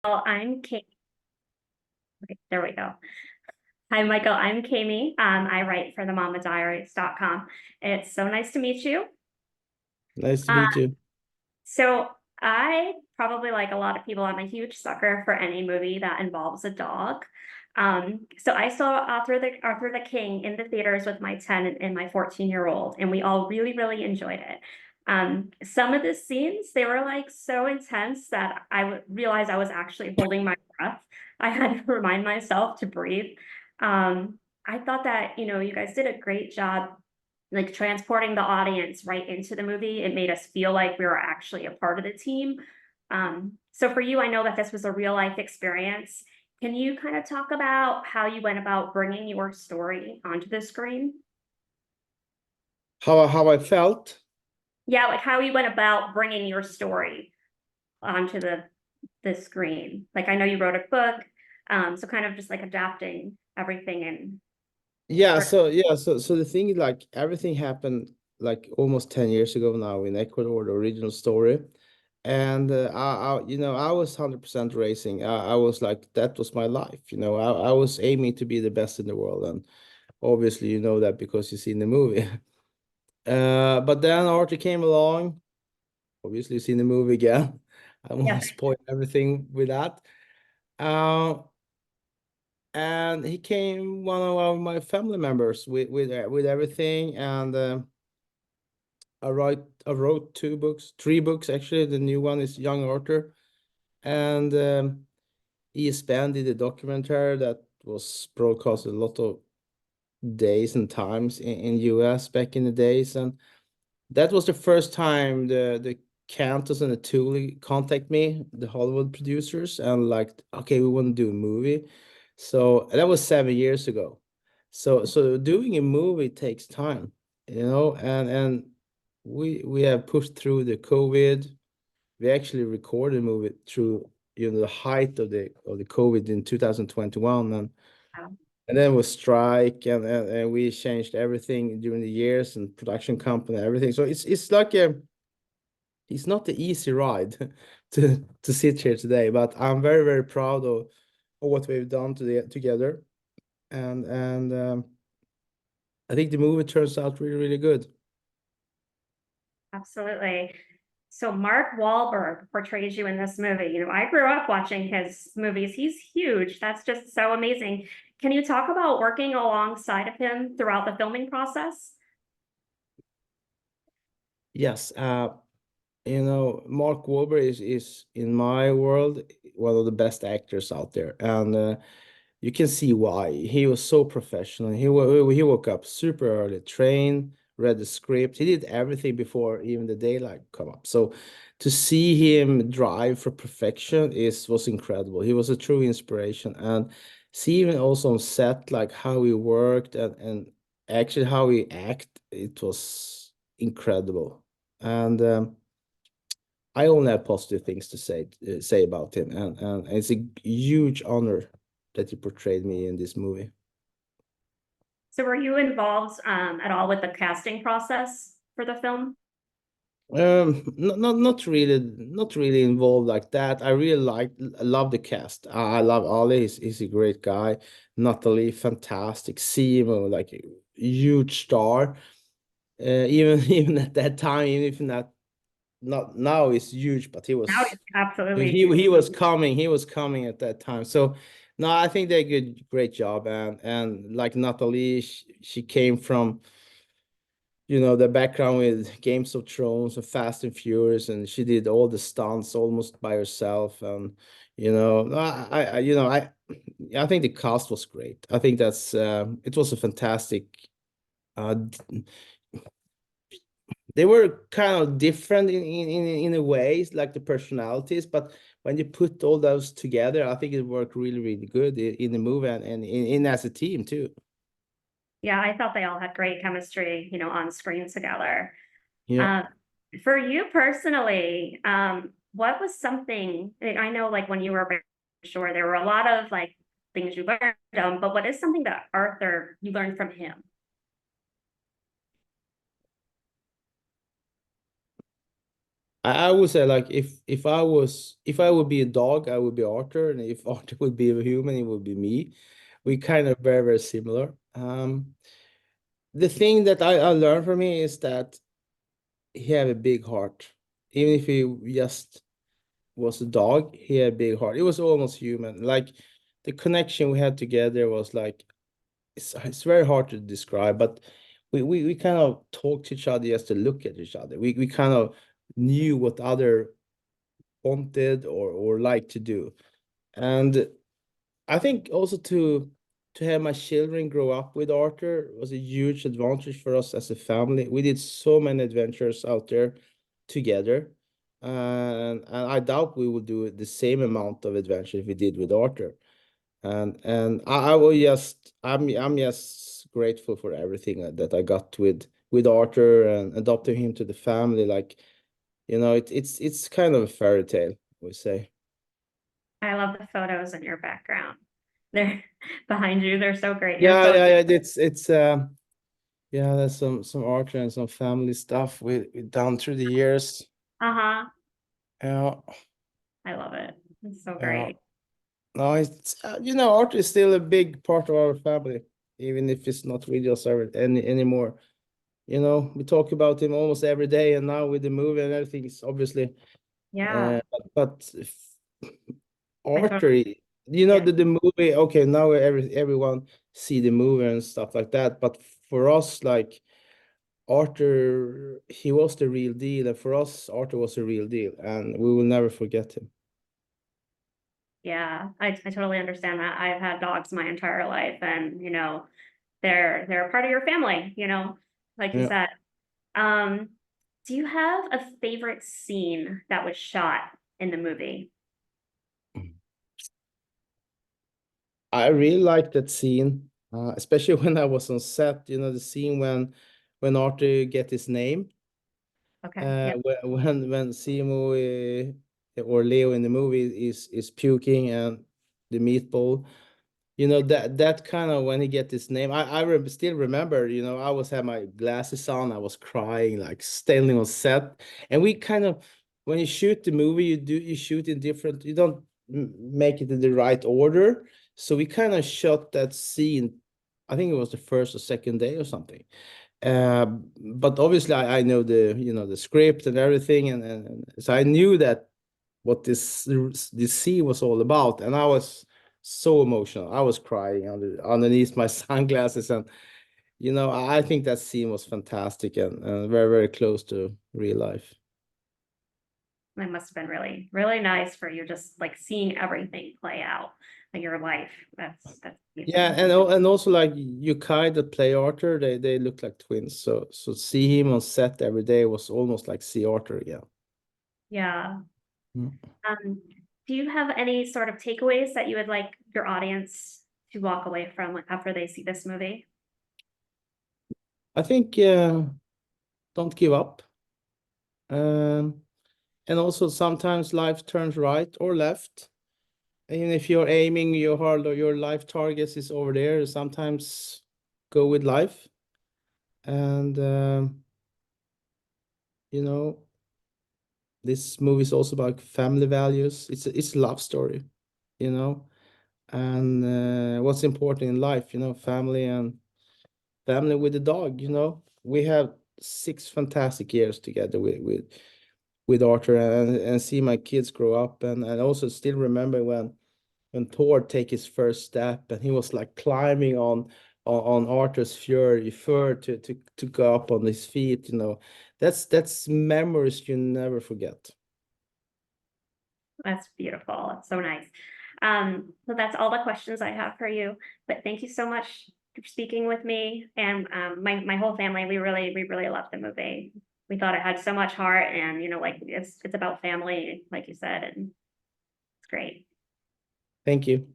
I'm Kate. There we go. Hi, Michael. I'm Kami. I write for the mamadiaries.com. It's so nice to meet you. Nice to Uh, meet you. so I probably like a lot of people, I'm a huge sucker for any movie that involves a dog. So I saw Arthur the King in the theaters with my 10 and my 14-year-old, and we all really, really enjoyed it. Some of the scenes, they were like so intense that I would realize I was actually holding my breath. I had to remind myself to breathe. I thought that, you guys did a great job like transporting the audience right into the movie. It made us feel like we were actually a part of the team. So for you, I know that this was a real life experience. Can you kind of talk about how you went about bringing your story onto the screen? How I felt? Yeah, like how you went about bringing your story onto the screen. Like I know you wrote a book, so kind of just like adapting everything and So the thing is, like, everything happened like almost 10 years ago now in Ecuador, the original story. And I was 100% racing. I was like, that was my life. I was aiming to be the best in the world, and obviously you know that because you've seen the movie. But then Arthur came along. Obviously, you've seen the movie again. I yeah. won't spoil everything with that. Uh, and he came one of my family members with everything. And I wrote two books, three books actually. The new one is Young Arthur, and ESPN did a documentary that was broadcast a lot of days and times in US back in the days. And that was the first time the Cantos and the Thule contact me, the Hollywood producers, and like, okay, we want to do a movie. So that was 7 years ago. So doing a movie takes time, and we have pushed through the COVID. We actually recorded a movie through the height of the COVID in 2021, and then was strike, and we changed everything during the years, and production company, everything. So it's not the easy ride to sit here today, but I'm very, very proud of what we've done together. And I think the movie turns out really, really good. Absolutely. So Mark Wahlberg portrays you in this movie. I grew up watching his movies. He's huge. That's just so amazing. Can you talk about working alongside of him throughout the filming process? Yes, Mark Wahlberg is in my world one of the best actors out there, and you can see why. He was so professional. He woke up super early, trained, read the script. He did everything before even the daylight come up. So to see him drive for perfection was incredible. He was a true inspiration, and see him also on set, like how he worked and actually how he act, it was incredible. And I only have positive things to say about him, and it's a huge honor that he portrayed me in this movie. So were you involved at all with the casting process for the film? Not really involved like that. I love the cast. I love Ali. He's a great guy. Natalie, fantastic. Simo, like a huge star. Even even at that time, even if not now, he's huge, but he Now was he's absolutely he huge. he was coming. He was coming at that time. So no, I think they did great job. And like Natalie, she came from the background with Games of Thrones and Fast and Furious, and she did all the stunts almost by herself. And I think the cast was great. I think it was a fantastic. Uh, they were kind of different in a ways, like the personalities, but when you put all those together, I think it worked really, really good in the movie, and in as a team too. Yeah, I thought they all had great chemistry, on screen together. Yeah. Uh, for you personally, what was something, I know like when you were very sure there were a lot of like things you learned, but what is something that Arthur you learned from him? I would say like if I would be a dog, I would be Arthur, and if Arthur would be a human, it would be me. We kind of very similar. The thing that I learned from him is that he had a big heart. Even if he just was a dog, he had a big heart. It was almost human. Like the connection we had together was like it's very hard to describe, but we kind of talked to each other just to look at each other. We kind of knew what other wanted or liked to do. And I think also to have my children grow up with Arthur was a huge advantage for us as a family. We did so many adventures out there together. And I doubt we will do the same amount of adventure if we did with Arthur. And I will just I'm just grateful for everything that I got with Arthur and adopting him to the family. Like, it's kind of a fairy tale, I would say. I love the photos in your background. They're behind you. They're so great. You're Yeah, so, yeah, yeah. It's yeah, there's some Arthur and some family stuff we done through the years. uh-huh. Yeah, I love it. It's so yeah. great. No, it's Arthur is still a big part of our family, even if it's not with us anymore. We talk about him almost every day, and now with the movie and everything, it's obviously. Yeah, But I Arthur, totally get it. the movie. Okay, now everyone see the movie and stuff like that. But for us, like Arthur, he was the real deal, and for us, Arthur was the real deal, and we will never forget him. Yeah, I totally understand that. I've had dogs my entire life and they're a part of your family, like you Yeah, said. Um, do you have a favorite scene that was shot in the movie? I really like that scene, especially when I was on set. The scene when Arthur get his name. Okay, yeah, When Simo or Leo in the movie is puking and the meatball, that kind of when he get his name, still remember, I was had my glasses on, I was crying, like standing on set, and we kind of when you shoot the movie, you shoot in different, you don't make it in the right order, so we kind of shot that scene. I think it was the first or second day or something. But obviously I know the script and everything, and so I knew that what this scene was all about, and I was so emotional. I was crying underneath my sunglasses, and I think that scene was fantastic and very, very close to real life. it must have been really, really nice for you just like seeing everything play out in your life. That's Yeah, amazing. and also like Yukai that play Arthur, they look like twins. So see him on set every day was almost like see Arthur again. Yeah. Mm. Um, do you have any sort of takeaways that you would like your audience to walk away from after they see this movie? I think don't give up. Um, and also sometimes life turns right or left. And if you're aiming your hard or your life targets is over there, sometimes go with life. And you know, this movie is also about family values. It's a love story, you know, and what's important in life, family and family with the dog. We have 6 fantastic years together with Arthur and see my kids grow up and also still remember when Thor take his first step and he was like climbing on Arthur's fur to go up on his feet, that's memories you never forget. That's beautiful. It's so nice. So that's all the questions I have for you. But thank you so much for speaking with me and my whole family. We really loved the movie. We thought it had so much heart, and like it's about family, like you said, and it's great. Thank you.